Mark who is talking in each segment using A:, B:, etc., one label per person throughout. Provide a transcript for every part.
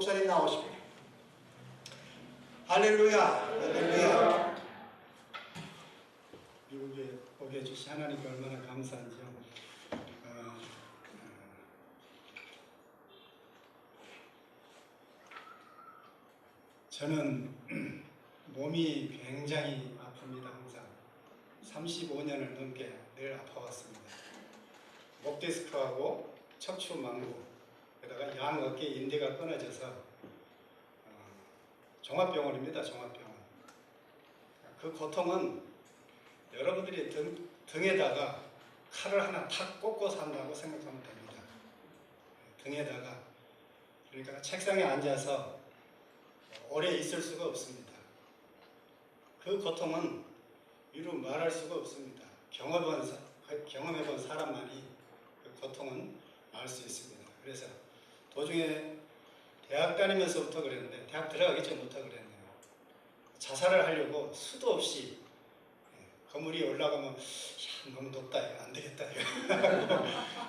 A: 목사님 나오십니다. 할렐루야, 할렐루야.
B: 미국에 오게 해주신 하나님께 얼마나 감사한지요. 저는 몸이 굉장히 아픕니다. 항상 35년을 넘게 늘 아파왔습니다. 목 디스크하고 척추 망구, 게다가 양 어깨 인대가 끊어져서 종합병원입니다. 종합병원. 그 고통은 여러분들이 등에다가 칼을 하나 탁 꽂고 산다고 생각하면 됩니다. 등에다가. 그러니까 책상에 앉아서 오래 있을 수가 없습니다. 그 고통은 이루 말할 수가 없습니다. 경험해본 사람만이 그 고통은 알 수 있습니다. 그래서 도중에 대학 다니면서부터 그랬는데, 대학 들어가기 전부터 그랬네요. 자살을 하려고 수도 없이 건물이 올라가면 야, 너무 높다, 이거 안 되겠다, 이거.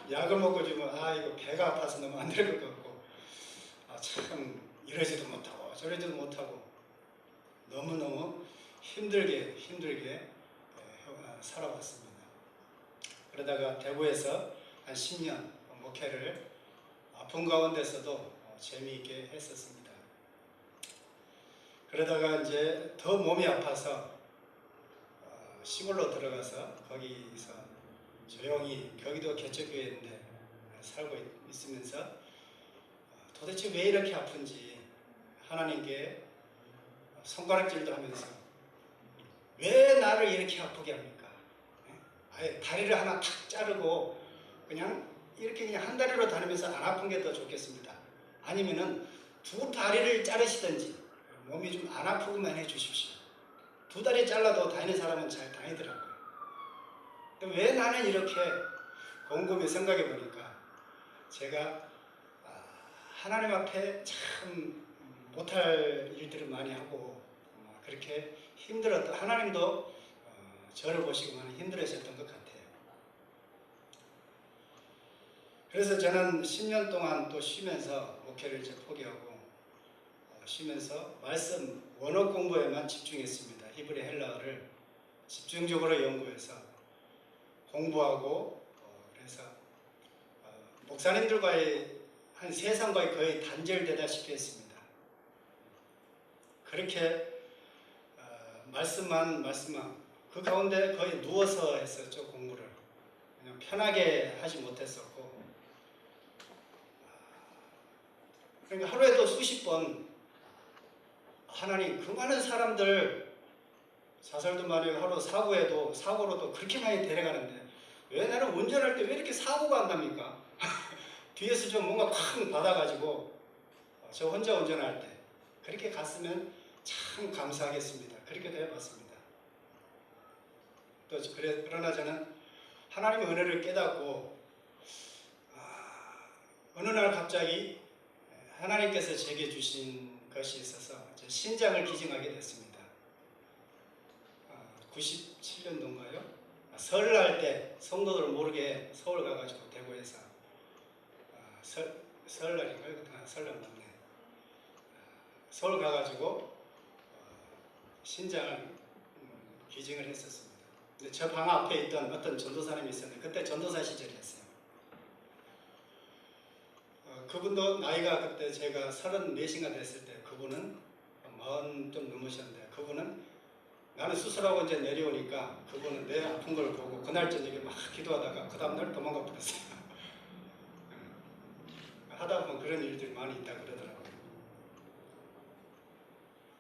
B: 약을 먹고 주면 이거 배가 아파서 너무 안 될 것 같고, 참 이러지도 못하고 저러지도 못하고 너무너무 힘들게 살아왔습니다. 그러다가 대구에서 한 10년 목회를 아픈 가운데서도 재미있게 했었습니다. 그러다가 이제 더 몸이 아파서 시골로 들어가서 거기서 조용히, 경기도 개척교회인데 살고 있으면서 도대체 왜 이렇게 아픈지 하나님께 손가락질도 하면서 왜 나를 이렇게 아프게 합니까? 아예 다리를 하나 탁 자르고 그냥 이렇게 그냥 한 다리로 다니면서 안 아픈 게 더 좋겠습니다. 아니면은 두 다리를 자르시든지 몸이 좀 안 아프고만 해 주십시오. 두 다리 잘라도 다니는 사람은 잘 다니더라고요. 근데 왜 나는 이렇게 곰곰이 생각해 보니까 제가 하나님 앞에 참 못할 일들을 많이 하고 그렇게 힘들었던, 하나님도 저를 보시고 많이 힘들으셨던 것 같아요. 그래서 저는 10년 동안 또 쉬면서 목회를 이제 포기하고 쉬면서 말씀 원어 공부에만 집중했습니다. 히브리 헬라어를 집중적으로 연구해서 공부하고 그래서 목사님들과의 한 세상과의 거의 단절되다시피 했습니다. 그렇게 말씀만 그 가운데 거의 누워서 했었죠. 공부를 그냥 편하게 하지 못했었고, 그러니까 하루에도 수십 번 하나님, 그 많은 사람들 자살도 말이에요. 하루 사고로도 그렇게 많이 데려가는데 왜 나는 운전할 때 왜 이렇게 사고가 안 납니까? 뒤에서 좀 뭔가 쾅 받아가지고 저 혼자 운전할 때 그렇게 갔으면 참 감사하겠습니다. 그렇게도 해봤습니다. 또 그러나 저는 하나님의 은혜를 깨닫고 어느 날 갑자기 하나님께서 제게 주신 것이 있어서 신장을 기증하게 됐습니다. 97년도인가요? 설날 때 성도들 모르게 서울 가가지고 대구에서 설날인가요? 설날 맞네. 서울 가가지고 신장을 기증을 했었습니다. 근데 저 방 앞에 있던 어떤 전도사님이 있었는데 그때 전도사 시절이었어요. 그분도 나이가 그때 제가 34인가 됐을 때, 그분은 40 좀 넘으셨는데, 그분은 나는 수술하고 이제 내려오니까 그분은 내 아픈 걸 보고 그날 저녁에 막 기도하다가 그 다음날 도망가 버렸어요. 하다 보면 그런 일들이 많이 있다 그러더라고요.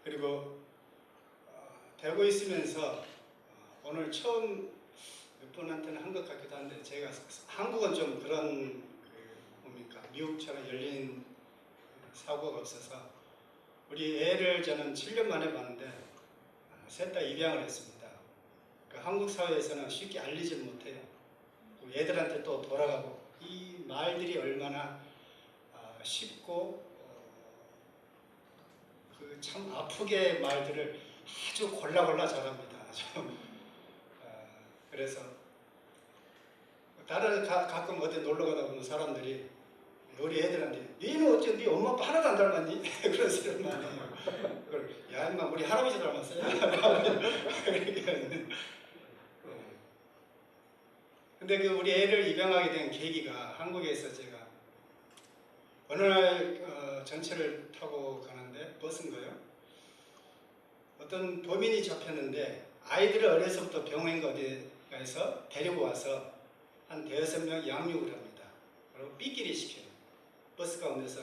B: 그리고 대구에 있으면서 오늘 처음 몇 분한테는 한 것 같기도 한데, 제가 한국은 좀 그런 뭡니까, 미국처럼 열린 사고가 없어서 우리 애를 저는 7년 만에 봤는데 셋 다 입양을 했습니다. 그러니까 한국 사회에서는 쉽게 알리질 못해요. 애들한테 또 돌아가고, 이 말들이 얼마나 쉽고 그 참 아프게 말들을 아주 골라골라 잘합니다. 그래서 가끔 어디 놀러 가다 보면 사람들이 우리 애들한테 너는 어째 네 엄마 아빠 하나도 안 닮았니? 그런 소리를 많이 해요. 그걸 야 임마 우리 할아버지 닮았어요. 그렇게 하는. 근데 그 우리 애를 입양하게 된 계기가 한국에서 제가 어느 날 전철을 타고 가는데 버스인가요? 어떤 범인이 잡혔는데 아이들을 어려서부터 병원인가 어디가에서 데리고 와서 한 대여섯 명 양육을 합니다. 그리고 삐끼리 시켜요. 버스 가운데서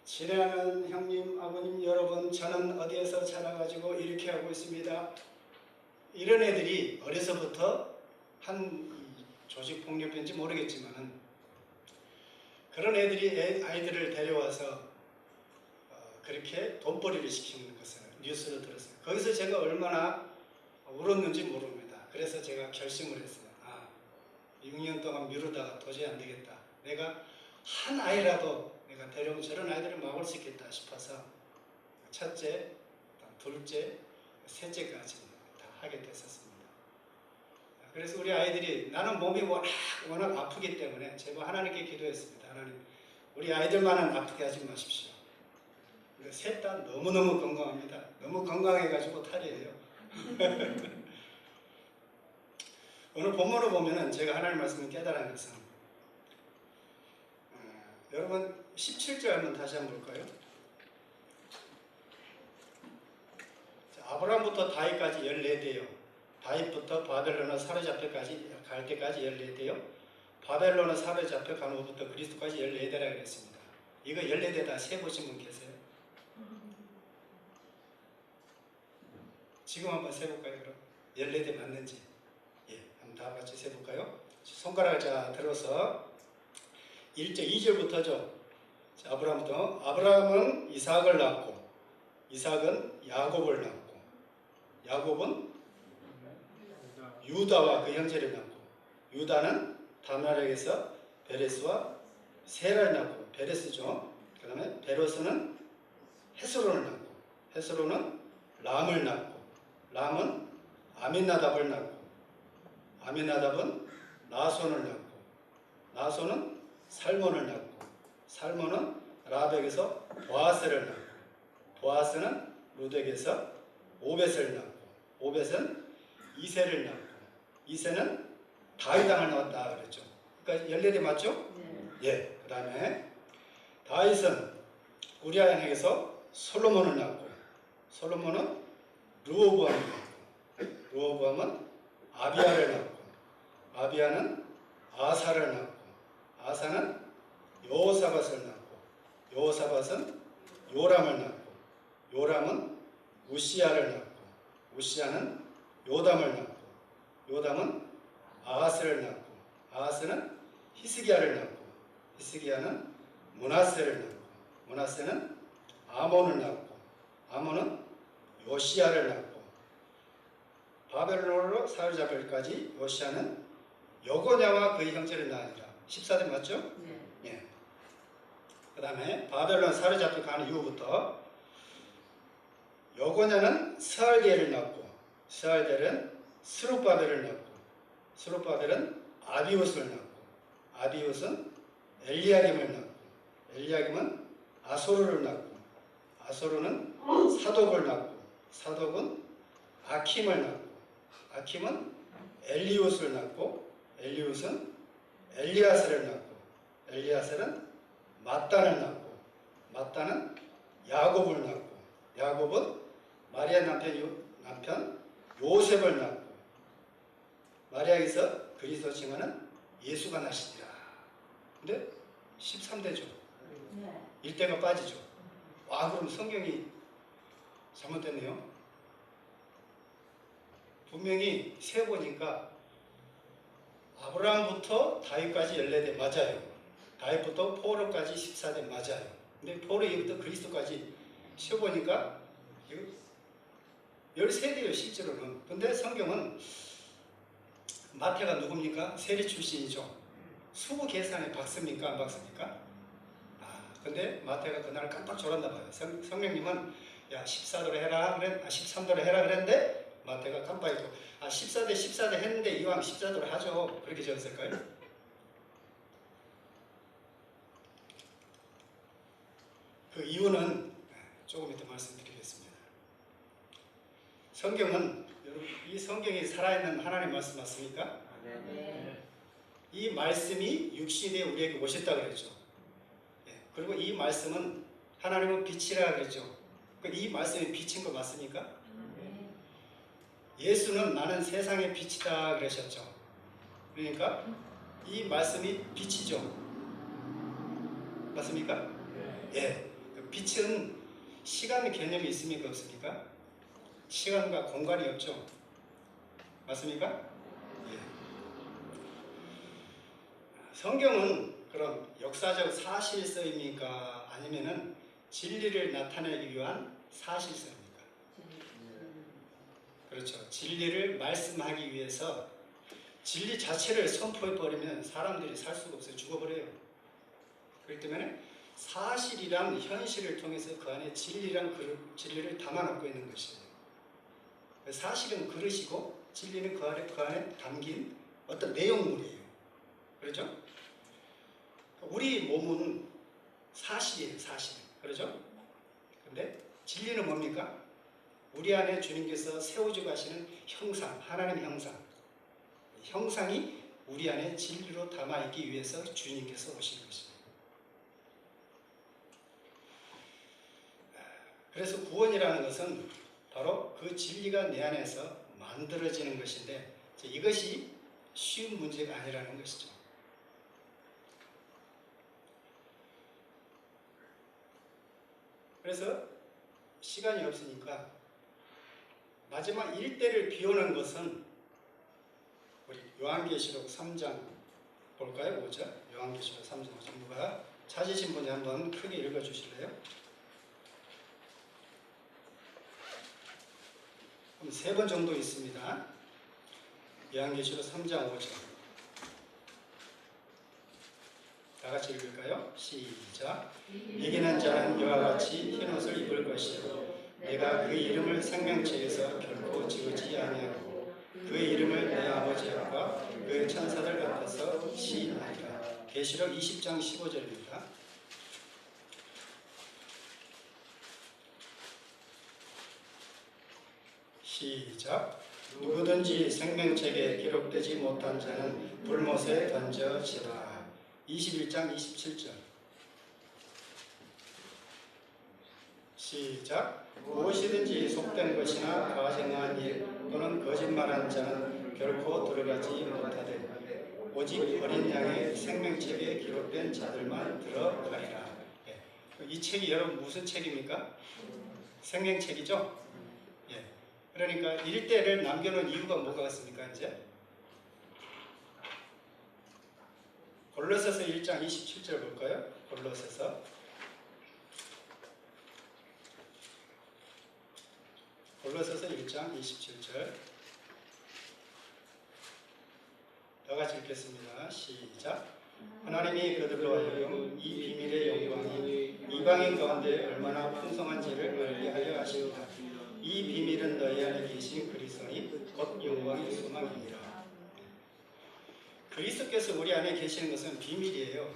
B: 친애하는 형님, 아버님 여러분, 저는 어디에서 자라가지고 이렇게 하고 있습니다. 이런 애들이 어려서부터 한 조직폭력인지 모르겠지만은 그런 애들이 아이들을 데려와서 그렇게 돈벌이를 시키는 것을 뉴스로 들었어요. 거기서 제가 얼마나 울었는지 모릅니다. 그래서 제가 결심을 했어요. 6년 동안 미루다가 도저히 안 되겠다. 내가 한 아이라도 내가 데려온 저런 아이들을 막을 수 있겠다 싶어서 첫째, 둘째, 셋째까지 다 하게 됐었습니다. 그래서 우리 아이들이 나는 몸이 워낙 아프기 때문에 제가 하나님께 기도했습니다. 하나님, 우리 아이들만은 아프게 하지 마십시오. 셋 다 너무너무 건강합니다. 너무 건강해가지고 탈이에요. 오늘 본문을 보면은 제가 하나님 말씀을 깨달은 것은 여러분 17절 한번 다시 한번 볼까요? 자, 아브라함부터 다윗까지 14대요. 다윗부터 바벨론에 사로잡혀까지 갈 때까지 14대요. 바벨론에 사로잡혀 간 후부터 그리스도까지 14대라 그랬습니다. 이거 14대 다 세보신 분 계세요? 지금 한번 세볼까요? 그럼 14대 맞는지 한번 다 같이 세볼까요? 손가락을 자 들어서 2절부터죠. 아브라함부터 아브라함은 이삭을 낳고 이삭은 야곱을 낳고 야곱은 유다와 그 형제를 낳고 유다는 다말에게서 베레스와 세라를 낳고 베레스죠. 그 다음에 베로스는 헤스론을 낳고 헤스론은 람을 낳고 람은 아민나답을 낳고 아민나답은 나손을 낳고 나손은 살몬을 낳고 살몬은 라벡에서 보아스를 낳고 보아스는 루덱에서 오벳을 낳고 오벳은 이세를 낳고 이세는 다윗왕을 낳았다 그랬죠. 그러니까 14대 맞죠? 예. 그 다음에 다윗은 우리아 양에게서 솔로몬을 낳고 솔로몬은 르호보암을 낳고 르호보암은 아비야를 낳고 아비야는 아사를 낳고 아사는 여호사밧을 낳고 여호사밧은 요람을 낳고 요람은 우시야를 낳고 우시야는 요담을 낳고 요담은 아하스를 낳고 아하스는 히스기야를 낳고 히스기야는 므낫세를 낳고 므낫세는 아몬을 낳고 아몬은 요시야를 낳고 바벨론으로 사로잡힐까지 요시야는 여고냐와 그의 형제를 낳으니라. 14대 맞죠? 네. 예. 그 다음에 바벨론 사로잡혀 가는 이후부터 여고냐는 스알디엘을 낳고 스알디엘은 스룹바벨을 낳고 스룹바벨은 아비웃을 낳고 아비웃은 엘리야김을 낳고 엘리야김은 아소르를 낳고 아소르는 사독을 낳고 사독은 아킴을 낳고 아킴은 엘리웃을 낳고 엘리웃은 엘리아스를 낳고 엘리아스는 mat단을 낳고 mat단은 야곱을 낳고 야곱은 마리아 남편 요셉을 낳고 마리아에게서 그리스도 칭하는 예수가 나시니라. 근데 13대죠. 일대가 빠지죠. 그럼 성경이 잘못됐네요. 분명히 세보니까 아브라함부터 다윗까지 14대 맞아요. 다윗부터 포로까지 14대 맞아요. 근데 포로 이후부터 그리스도까지 세보니까 13대예요 실제로는. 근데 성경은 마태가 누굽니까? 세리 출신이죠. 수구 계산에 박습니까? 안 박습니까? 근데 마태가 그날 깜빡 졸았나 봐요. 성령님은 야 14도로 해라 그랬 13도로 해라 그랬는데 마태가 깜빡 잊고 14대 했는데 이왕 14도로 하죠. 그렇게 지었을까요? 이유는 조금 이따 말씀드리겠습니다. 성경은 여러분 이 성경이 살아있는 하나님 말씀 맞습니까?
C: 네.
B: 이 말씀이 육신에 우리에게 오셨다 그랬죠. 그리고 이 말씀은 하나님은 빛이라 그랬죠. 이 말씀이 빛인 거 맞습니까? 예수는 나는 세상의 빛이다 그러셨죠. 그러니까 이 말씀이 빛이죠. 맞습니까? 예. 빛은 시간 개념이 있습니까? 없습니까? 시간과 공간이 없죠. 맞습니까? 예. 성경은 그럼 역사적 사실서입니까? 아니면은 진리를 나타내기 위한 사실서입니까? 그렇죠. 진리를 말씀하기 위해서 진리 자체를 선포해버리면 사람들이 살 수가 없어요. 죽어버려요. 그렇기 때문에 사실이란 현실을 통해서 그 안에 진리란 진리를 담아놓고 있는 것이에요. 사실은 그릇이고 진리는 그 안에 담긴 어떤 내용물이에요. 그렇죠? 우리 몸은 사실이에요. 사실. 그렇죠? 근데 진리는 뭡니까? 우리 안에 주님께서 세워주고 하시는 형상, 하나님의 형상. 형상이 우리 안에 진리로 담아있기 위해서 주님께서 오신 것입니다. 그래서 구원이라는 것은 바로 그 진리가 내 안에서 만들어지는 것인데 이것이 쉬운 문제가 아니라는 것이죠. 그래서 시간이 없으니까 마지막 일대를 비우는 것은 우리 요한계시록 3장 볼까요? 5절 요한계시록 3장 5절 누가 찾으신 분이 한번 크게 읽어주실래요? 그럼 3번 정도 있습니다. 요한계시록 3장 5절 다 같이 읽을까요? 시작. 이기는 자는 이와 같이 흰옷을 입을 것이요 내가 그 이름을 생명책에서 결코 지우지 아니하고 그 이름을 내 아버지 앞과 그 천사들 앞에서 시인하리라. 계시록 20장 15절입니다. 시작. 누구든지 생명책에 기록되지 못한 자는 불못에 던져지라. 21장 27절 시작. 무엇이든지 속된 것이나 가증한 일 또는 거짓말한 자는 결코 들어가지 못하되 오직 어린 양의 생명책에 기록된 자들만 들어가리라. 이 책이 여러분 무슨 책입니까? 생명책이죠? 그러니까 일대를 남겨놓은 이유가 뭐가 있습니까? 이제 골로새서 1장 27절 볼까요? 골로새서 골로새서 1장 27절 다 같이 읽겠습니다. 시작. 하나님이 그들로 하여금 이 비밀의 영광이 이방인 가운데 얼마나 풍성한지를 알게 하려 하십니다. 이 비밀은 너희 안에 계신 그리스도니 곧 영광의 소망입니다. 그리스도께서 우리 안에 계시는 것은 비밀이에요.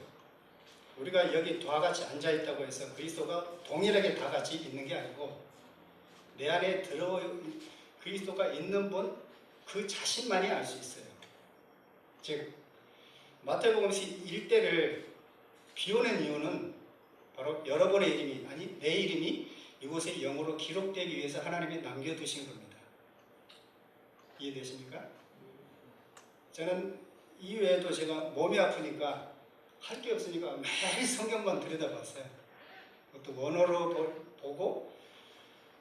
B: 우리가 여기 다 같이 앉아있다고 해서 그리스도가 동일하게 다 같이 있는 게 아니고 내 안에 그리스도가 있는 분 그 자신만이 알 수 있어요. 즉 마태복음 1대를 비우는 이유는 바로 여러분의 이름이 아니 내 이름이 이곳에 영으로 기록되기 위해서 하나님이 남겨두신 겁니다. 이해되십니까? 저는 이외에도 제가 몸이 아프니까 할 게 없으니까 매일 성경만 들여다봤어요. 그것도 원어로 보고.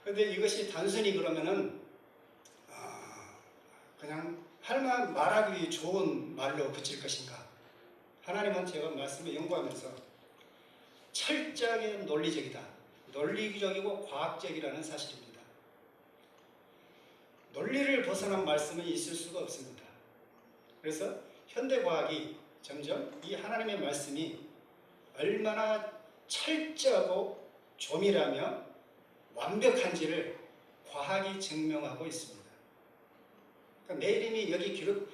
B: 그런데 이것이 단순히 그러면은 그냥 할만 말하기 좋은 말로 그칠 것인가? 하나님은 제가 말씀을 연구하면서 철저하게 논리적이다. 논리적이고 과학적이라는 사실입니다. 논리를 벗어난 말씀은 있을 수가 없습니다. 그래서 현대과학이 점점 이 하나님의 말씀이 얼마나 철저하고 조밀하며 완벽한지를 과학이 증명하고 있습니다. 그러니까 내 이름이 여기 기록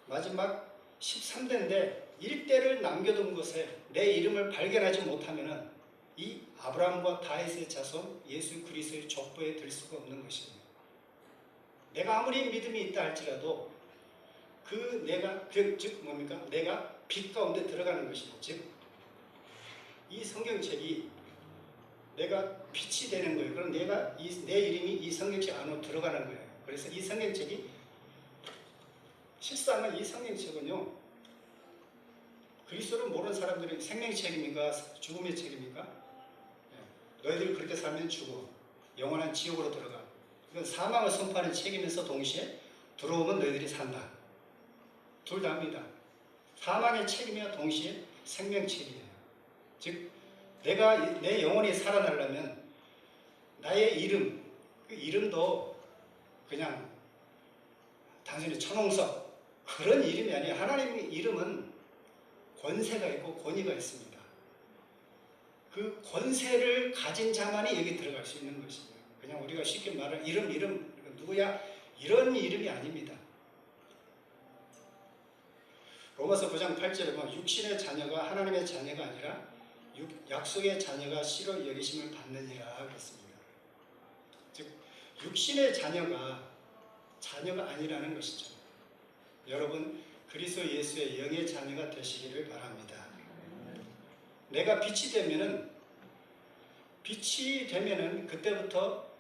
B: 마지막 13대인데 1대를 남겨둔 곳에 내 이름을 발견하지 못하면 이 아브라함과 다윗의 자손 예수 그리스도의 족보에 들 수가 없는 것입니다. 내가 아무리 믿음이 있다 할지라도 즉 뭡니까? 내가 빛 가운데 들어가는 것이죠. 즉 이 성경책이 내가 빛이 되는 거예요. 그럼 내 이름이 이 성경책 안으로 들어가는 거예요. 그래서 이 성경책이 실상은 이 성경책은요, 그리스도를 모르는 사람들이 생명의 책입니까? 죽음의 책입니까? 너희들이 그렇게 살면 죽어. 영원한 지옥으로 들어가. 이건 사망을 선포하는 책이면서 동시에 들어오면 너희들이 산다. 둘 다입니다. 사망의 책이며 동시에 생명 책이에요. 즉 내 영혼이 살아나려면 나의 이름, 그 이름도 그냥 단순히 천홍석 그런 이름이 아니에요. 하나님의 이름은 권세가 있고 권위가 있습니다. 그 권세를 가진 자만이 여기 들어갈 수 있는 것이에요. 그냥 우리가 쉽게 말하는 이름 누구야? 이런 이름이 아닙니다. 로마서 9장 8절에 보면 육신의 자녀가 하나님의 자녀가 아니라 약속의 자녀가 씨로 여기심을 받느니라 그랬습니다. 즉 육신의 자녀가 아니라는 것이죠. 여러분 그리스도 예수의 영의 자녀가 되시기를 바랍니다. 내가 빛이 되면은 그때부터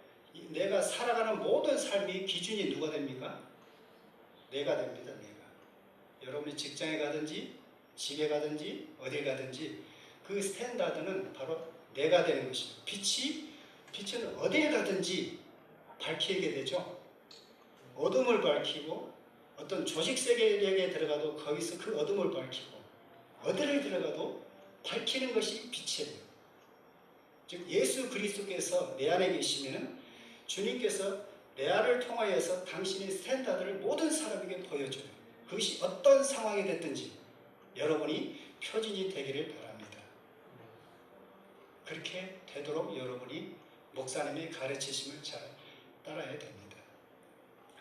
B: 내가 살아가는 모든 삶이 기준이 누가 됩니까? 내가 됩니다. 내가. 여러분이 직장에 가든지 집에 가든지 어딜 가든지 그 스탠다드는 바로 내가 되는 것입니다. 빛은 어딜 가든지 밝히게 되죠. 어둠을 밝히고 어떤 조직 세계에 들어가도 거기서 그 어둠을 밝히고 어디를 들어가도 밝히는 것이 빛이에요. 즉 예수 그리스도께서 내 안에 계시면 주님께서 내 안을 통하여서 당신의 스탠다드를 모든 사람에게 보여줘요. 그것이 어떤 상황이 됐든지 여러분이 표준이 되기를 바랍니다. 그렇게 되도록 여러분이 목사님의 가르치심을 잘 따라야 됩니다.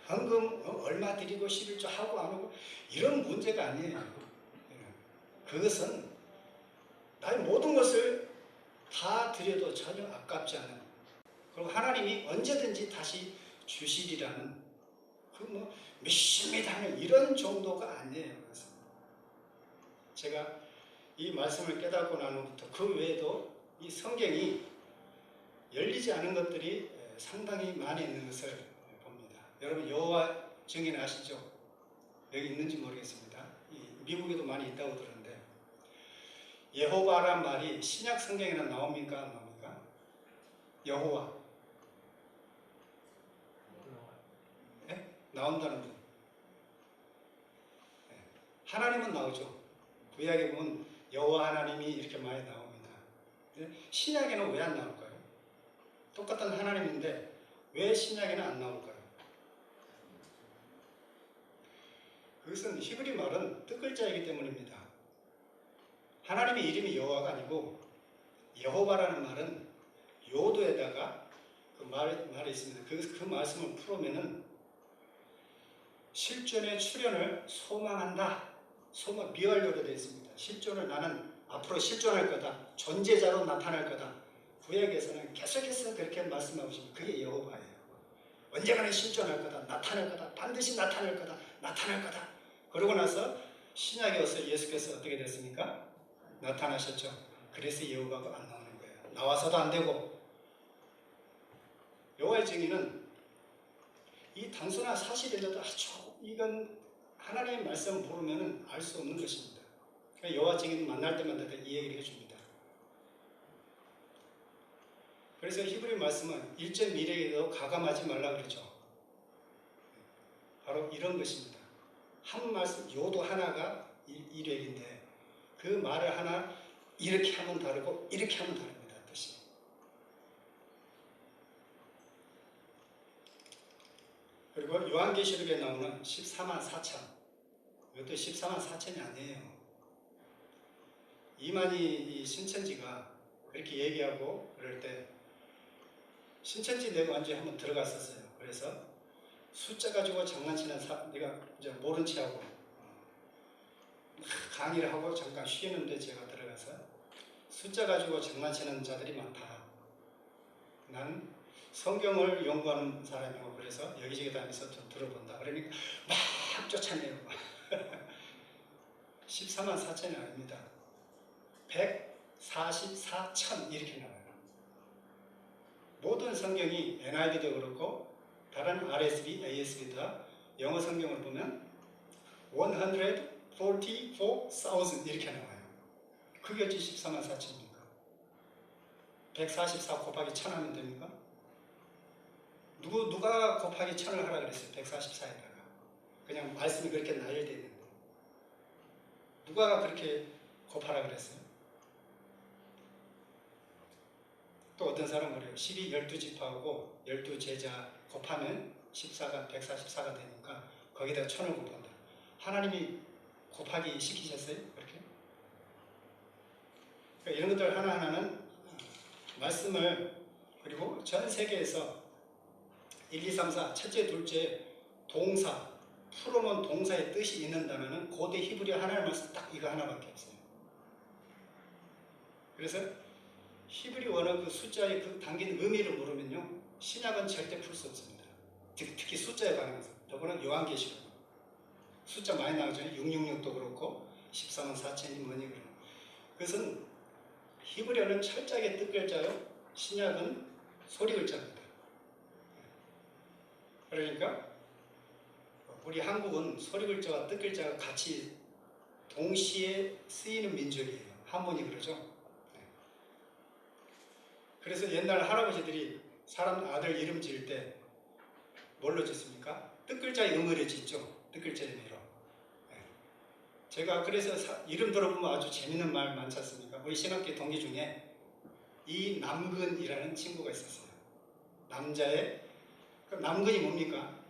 B: 헌금 얼마 드리고 11조 하고 안 하고 이런 문제가 아니에요. 그것은 나의 모든 것을 다 드려도 전혀 아깝지 않은, 그리고 하나님이 언제든지 다시 주시리라는 몇십니다 하는 이런 정도가 아니에요. 그래서 제가 이 말씀을 깨닫고 난 후부터 그 외에도 이 성경이 열리지 않은 것들이 상당히 많이 있는 것을 봅니다. 여러분 여호와 증인 아시죠? 여기 있는지 모르겠습니다. 미국에도 많이 있다고 들었는데 여호와란 말이 신약 성경에는 나옵니까? 안 나옵니까? 여호와 네? 나온다는 분. 네. 하나님은 나오죠. 구약에 보면 여호와 하나님이 이렇게 많이 나옵니다. 신약에는 왜 안 나올까요? 똑같은 하나님인데 왜 신약에는 안 나올까요? 그것은 히브리 말은 뜻글자이기 때문입니다. 하나님의 이름이 여호와가 아니고 여호와라는 말은 요도에다가 그 말이 있습니다. 그 말씀을 풀으면은 실존의 출현을 소망한다. 미완료로 되어 있습니다. 실존을 나는 앞으로 실존할 거다. 존재자로 나타날 거다. 구약에서는 계속해서 그렇게 말씀하고 있습니다. 그게 여호와예요. 언젠가는 실존할 거다. 나타날 거다. 반드시 나타날 거다. 나타날 거다. 그러고 나서 신약에 와서 예수께서 어떻게 됐습니까? 나타나셨죠. 그래서 여호와가 안 나오는 거예요. 나와서도 안 되고. 여호와의 증인은 이 단순한 사실이라도 이건 하나님의 말씀을 모르면 알 수 없는 것입니다. 여호와 증인 만날 때마다 이 얘기를 해줍니다. 그래서 히브리 말씀은 일전 미래에도 가감하지 말라 그러죠. 바로 이런 것입니다. 한 말씀, 요도 하나가 일획인데 그 말을 하나 이렇게 하면 다르고 이렇게 하면 다릅니다. 뜻이. 그리고 요한계시록에 나오는 14만 4천, 이것도 14만 4천이 아니에요. 이만희 신천지가 그렇게 얘기하고 그럴 때 신천지 내가 언제 한번 들어갔었어요. 그래서 숫자 가지고 장난치는 내가 이제 모른 체하고 강의를 하고 잠깐 쉬는데 제가 들어가서 숫자 가지고 장난치는 자들이 많다. 난 성경을 연구하는 사람이고 그래서 여기저기 다니면서 좀 들어본다. 그러니까 막 쫓아내요. 14만 4천이 아닙니다. 144천 이렇게 나와요. 모든 성경이 NIV도 그렇고 다른 RSV, ASV 다 영어 성경을 보면 144,000 이렇게 나와요. 그게 어찌 14만 4천입니까? 144 곱하기 1000 하면 됩니까? 누가 곱하기 1000을 하라 그랬어요? 144에다가. 그냥 말씀이 그렇게 나열되어 있는데. 누가 그렇게 곱하라 그랬어요? 또 어떤 사람은 그래요. 12, 12지파하고 12제자 곱하면 14가 144가 되니까 거기다 1000을 곱한다. 하나님이 곱하기 시키셨어요? 그렇게? 그러니까 이런 것들 하나하나는 말씀을 그리고 전 세계에서 1, 2, 3, 4 첫째, 둘째 동사 풀어놓은 동사의 뜻이 있는 단어는 고대 히브리어 하나의 말씀 딱 이거 하나밖에 없어요. 그래서 히브리 원어 그 숫자의 그 담긴 의미를 모르면요 신약은 절대 풀 수 없습니다. 특히 숫자에 관해서 더구나 요한계시록 숫자 많이 나오죠. 666도 그렇고 14만 4천이 뭐니 그러고 그것은 히브리어는 철저하게 뜻글자요 신약은 소리글자입니다. 그러니까 우리 한국은 소리글자와 뜻글자가 같이 동시에 쓰이는 민족이에요. 한문이 그러죠. 그래서 옛날 할아버지들이 사람 아들 이름 지을 때 뭘로 짓습니까? 뜻글자의 의미로 짓죠. 뜻글자의 의미로. 제가 그래서 이름 들어보면 아주 재밌는 말 많지 않습니까? 우리 신학교 동기 중에 이남근이라는 친구가 있었어요. 남자의 남근이 뭡니까?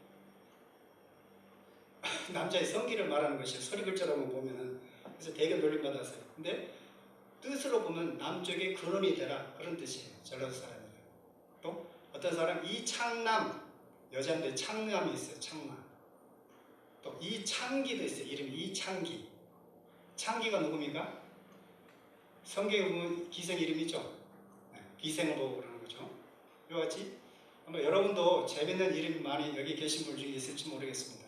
B: 남자의 성기를 말하는 것이 소리글자라고 보면은 그래서 되게 놀림받았어요. 근데 뜻으로 보면 남쪽의 근원이 되라 그런 뜻이에요. 전라도 사람이에요. 또 어떤 사람 이창남 여자인데 창남이 있어요. 창남. 또 이창기도 있어요. 이름이 이창기. 창기가 누굽니까? 성경에 보면 기생 이름이죠. 기생을 보고 그러는 거죠. 이와 같이 아마 여러분도 재밌는 이름이 많이 여기 계신 분 중에 있을지 모르겠습니다.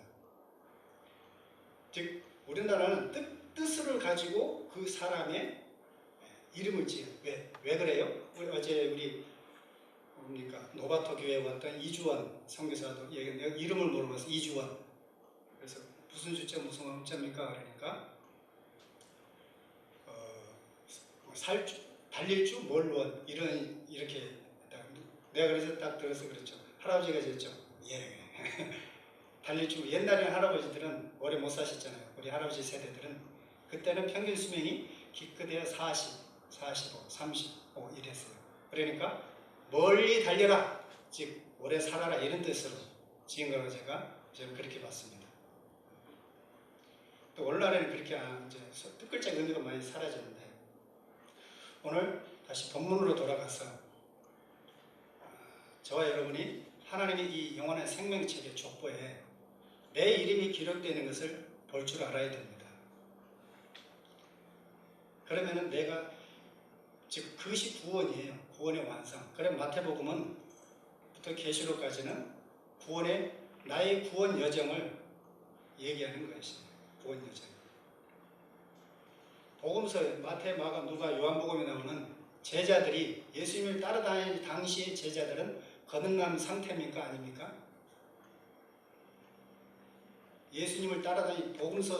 B: 즉 우리나라는 뜻을 가지고 그 사람의 이름을 지어요. 왜 그래요? 어제 우리 뭡니까 노바토 교회에 왔던 이주원 선교사도 이름을 모르면서 이주원 그래서 무슨 주자 무슨 엄자입니까? 그러니까 살주 달릴주 뭘원 이렇게 내가 그래서 딱 들어서 그랬죠. 할아버지가 지었죠. 예. 달릴주 옛날에 할아버지들은 오래 못 사셨잖아요. 우리 할아버지 세대들은 그때는 평균 수명이 기껏해야 40, 45, 35 이랬어요. 그러니까 멀리 달려라, 즉 오래 살아라 이런 뜻으로 지은 거라고 저는 그렇게 봤습니다. 또 오늘날에는 그렇게 이제 뜻글자 의미가 많이 사라졌는데 오늘 다시 본문으로 돌아가서 저와 여러분이 하나님의 이 영원한 생명책의 족보에 내 이름이 기록되는 것을 볼 줄 알아야 됩니다. 그러면은 내가 즉 그것이 구원이에요. 구원의 완성. 그럼 마태복음은 부터 계시록까지는 구원의 나의 구원 여정을 얘기하는 것이에요. 구원 여정. 복음서 마태, 마가, 누가, 요한복음에 나오는 제자들이 예수님을 따라다니는 당시의 제자들은 거듭난 상태입니까? 아닙니까? 예수님을 따라다니는 복음서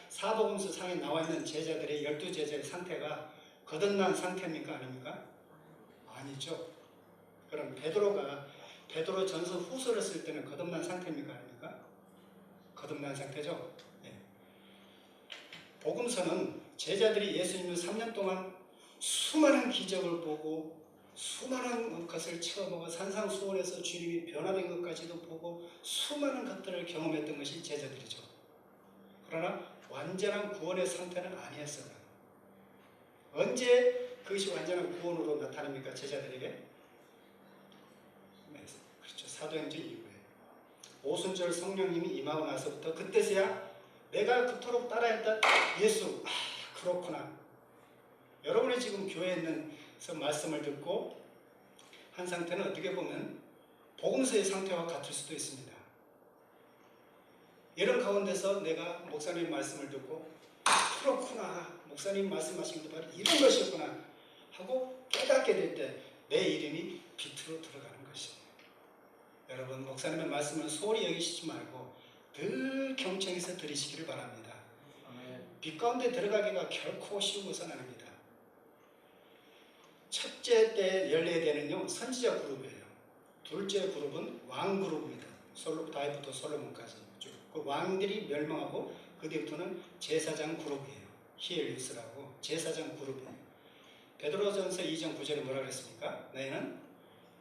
B: 사복음서 상에 나와 있는 제자들의 12제자의 상태가 거듭난 상태입니까? 아닙니까? 아니죠. 그럼 베드로 전서 후서를 쓸 때는 거듭난 상태입니까? 아닙니까? 거듭난 상태죠. 예. 복음서는 제자들이 예수님을 3년 동안 수많은 기적을 보고 수많은 것을 체험하고 산상수훈에서 주님이 변화된 것까지도 보고 수많은 것들을 경험했던 것이 제자들이죠. 그러나 완전한 구원의 상태는 아니었어요. 언제 그것이 완전한 구원으로 나타납니까? 제자들에게? 네, 그렇죠. 사도행전 이후에 오순절 성령님이 임하고 나서부터 그때서야 내가 그토록 따라했던 예수, 그렇구나. 여러분이 지금 교회에 있는서 말씀을 듣고 한 상태는 어떻게 보면 복음서의 상태와 같을 수도 있습니다. 이런 가운데서 내가 목사님 말씀을 듣고 그렇구나, 목사님 말씀하신 것도 바로 이런 것이었구나 하고 깨닫게 될 때 내 이름이 빛으로 들어가는 것이에요. 여러분, 목사님의 말씀을 소홀히 여기시지 말고 늘 경청해서 들으시기를 바랍니다. 빛 가운데 들어가기가 결코 쉬운 것은 아닙니다. 첫째 때 열려야 되는요, 선지자 그룹이에요. 둘째 그룹은 왕 그룹입니다. 다윗부터 솔로몬까지. 그 왕들이 멸망하고 그 뒤부터는 제사장 그룹이에요. 히엘리스라고 제사장 그룹이에요. 베드로전서 2장 9절에 뭐라 그랬습니까? 너희는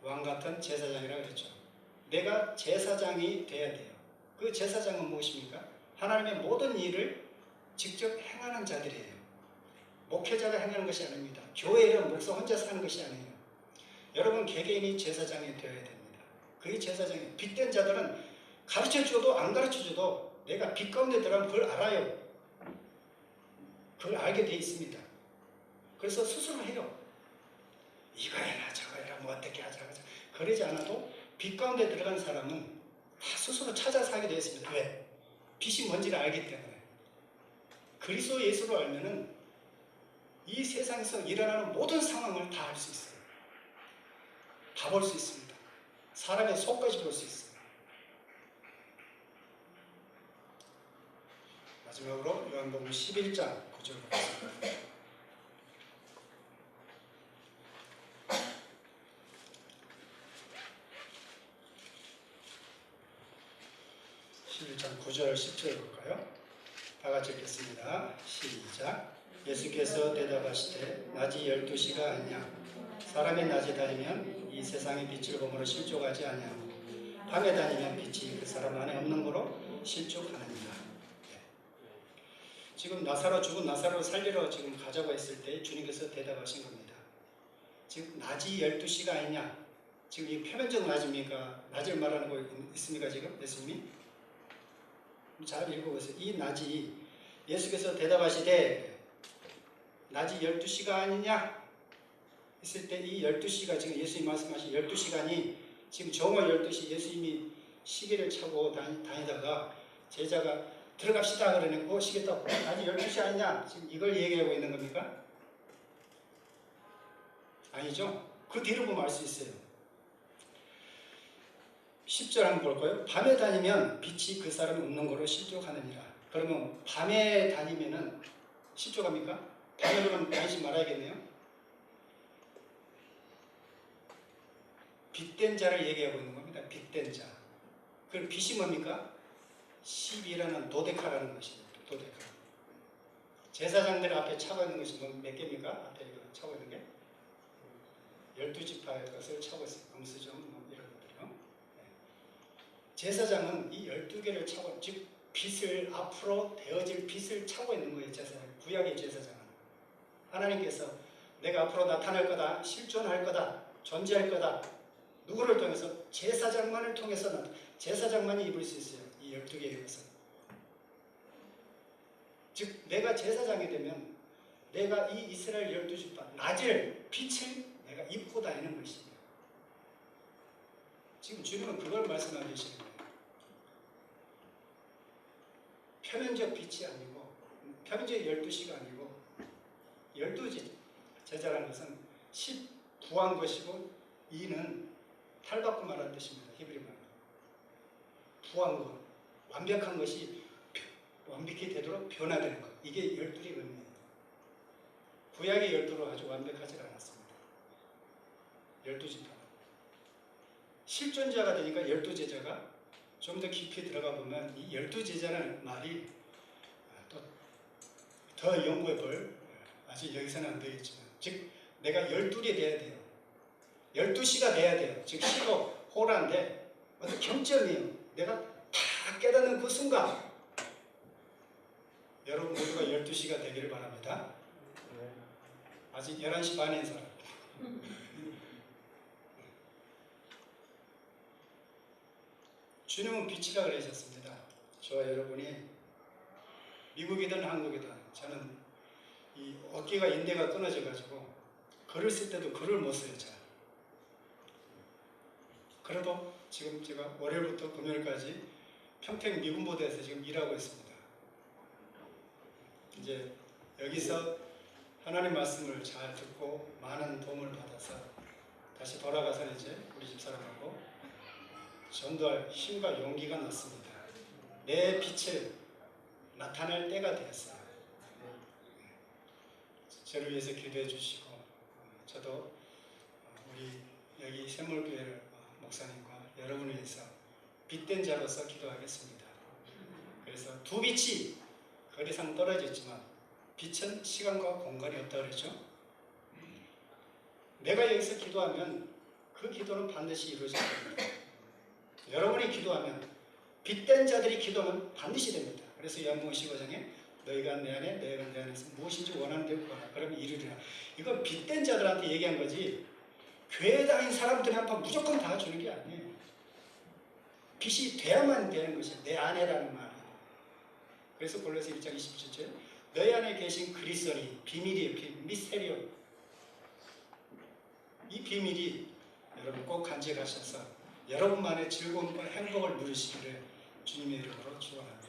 B: 왕 같은 제사장이라고 그랬죠. 내가 제사장이 돼야 돼요. 그 제사장은 무엇입니까? 하나님의 모든 일을 직접 행하는 자들이에요. 목회자가 행하는 것이 아닙니다. 교회는 목사 혼자서 하는 것이 아니에요. 여러분 개개인이 제사장이 되어야 됩니다. 그게 제사장이에요. 빛된 자들은 가르쳐줘도 안 가르쳐줘도 내가 빛 가운데 들어가면 그걸 알아요. 그걸 알게 돼 있습니다. 그래서 스스로 해요. 이거 해라 저거 해라 뭐 어떻게 하자. 그러지 않아도 빛 가운데 들어간 사람은 다 스스로 찾아서 하게 되어 있습니다. 왜? 빛이 뭔지를 알기 때문에. 그리스도 예수를 알면은 이 세상에서 일어나는 모든 상황을 다 알 수 있어요. 다 볼 수 있습니다. 사람의 속까지 볼 수 있어요. 마지막으로 요한복음 11장 9절 보겠습니다. 11장 9절 10절 볼까요? 다 같이 읽겠습니다. 시작. 예수께서 대답하시되 낮이 12시가 아니냐 사람의 낮에 다니면 이 세상의 빛을 보므로 실족하지 아니하고 밤에 다니면 빛이 그 사람 안에 없는 거로 실족하느니라. 네. 지금 죽은 나사로 살리러 지금 가자고 했을 때 주님께서 대답하신 겁니다. 지금 낮이 12시가 아니냐. 지금 이 표면적 낮입니까? 낮을 말하는 거 있습니까 지금 예수님이? 잘 읽어보세요. 이 낮이 예수께서 대답하시되 낮이 12시가 아니냐 했을 때 이 12시가 지금 예수님 말씀하신 12시간이 지금 정오 12시 예수님이 시계를 차고 다니다가 제자가 들어갑시다 그러는 시계 딱 낮이 12시 아니냐 지금 이걸 얘기하고 있는 겁니까? 아니죠. 그 뒤로 보면 알 수 있어요. 10절 한번 볼까요? 밤에 다니면 빛이 그 사람이 없는 거로 실족하느니라. 그러면 밤에 다니면은 실족합니까? 밤에 그러면 다니지 말아야겠네요. 빛된 자를 얘기하고 있는 겁니다. 빛된 자. 그 빛이 뭡니까? 10이라는 도데카라는 것입니다. 도데카. 제사장들 앞에 차고 있는 것이 몇 개입니까? 앞에 차고 있는 게? 12지파의 것을 차고 있어요. 금수저 이런 것들이요. 네. 제사장은 이 12개를 차고, 즉 빛을 앞으로 되어질 빛을 차고 있는 거예요. 제사장. 구약의 제사장은. 하나님께서 내가 앞으로 나타날 거다. 실존할 거다. 존재할 거다. 누구를 통해서? 제사장만을 통해서 제사장만이 입을 수 있어요. 이 12개의 것은. 즉 내가 제사장이 되면 내가 이 이스라엘 12지파 낮을 빛을 내가 입고 다니는 것입니다. 지금 주님은 그걸 말씀하고 계시는 거예요. 표면적 빛이 아니고 표면적 12시가 아니고 12제자라는 것은 10 구한 것이고 2는 탈바꿈 말하는 뜻입니다. 히브리 말로. 구한 것, 완벽한 것이 완벽히 되도록 변화되는 것. 이게 12의 의미예요. 구약의 12로 아주 완벽하지 않았습니다. 12지파. 실존자가 되니까 12제자가 좀 더 깊이 들어가 보면 이 12제자라는 말이 또 더 연구해 볼 아직 여기서는 안 되겠지만 즉 내가 12이 돼야 돼요. 12시가 돼야 돼요. 즉 시로 호라인데 어떤 경점이에요. 내가 다 깨닫는 그 순간 여러분 모두가 12시가 되기를 바랍니다. 아직 11시 반인 사람. 주님은 빛이라 그러셨습니다. 저와 여러분이 미국이든 한국이든 저는 이 어깨가 인대가 끊어져 가지고 글을 쓸 때도 글을 못 써요. 잘. 그래도 지금 제가 월요일부터 금요일까지 평택 미군부대에서 지금 일하고 있습니다. 이제 여기서 하나님 말씀을 잘 듣고 많은 도움을 받아서 다시 돌아가서 이제 우리 집사람하고 전도할 힘과 용기가 났습니다. 내 빛을 나타낼 때가 되었어요. 저를 위해서 기도해 주시고 저도 우리 여기 샘물교회 목사님과 여러분을 위해서 빛된 자로서 기도하겠습니다. 그래서 두 빛이 거리상 떨어졌지만 빛은 시간과 공간이 없다 그랬죠. 내가 여기서 기도하면 그 기도는 반드시 이루어질 겁니다. 여러분이 기도하면 빛된 자들이 기도하면 반드시 됩니다. 그래서 요한복음 15장에 너희가 내 안에 내가 내 안에서 무엇인지 원하는 대로 구하라 그러면 이루리라. 이건 빛된 자들한테 얘기한 거지 교회 다닌 사람들한테 무조건 다 주는 게 아니에요. 빛이 돼야만 되는 것이 내 안에라는 말이에요. 그래서 골로새 1장 27절 너희 안에 계신 그리스도니 비밀이에요. 미스테리오. 이 비밀이 여러분 꼭 간직하셔서 여러분만의 즐거움과 행복을 누리시기를 주님의 이름으로 축원합니다.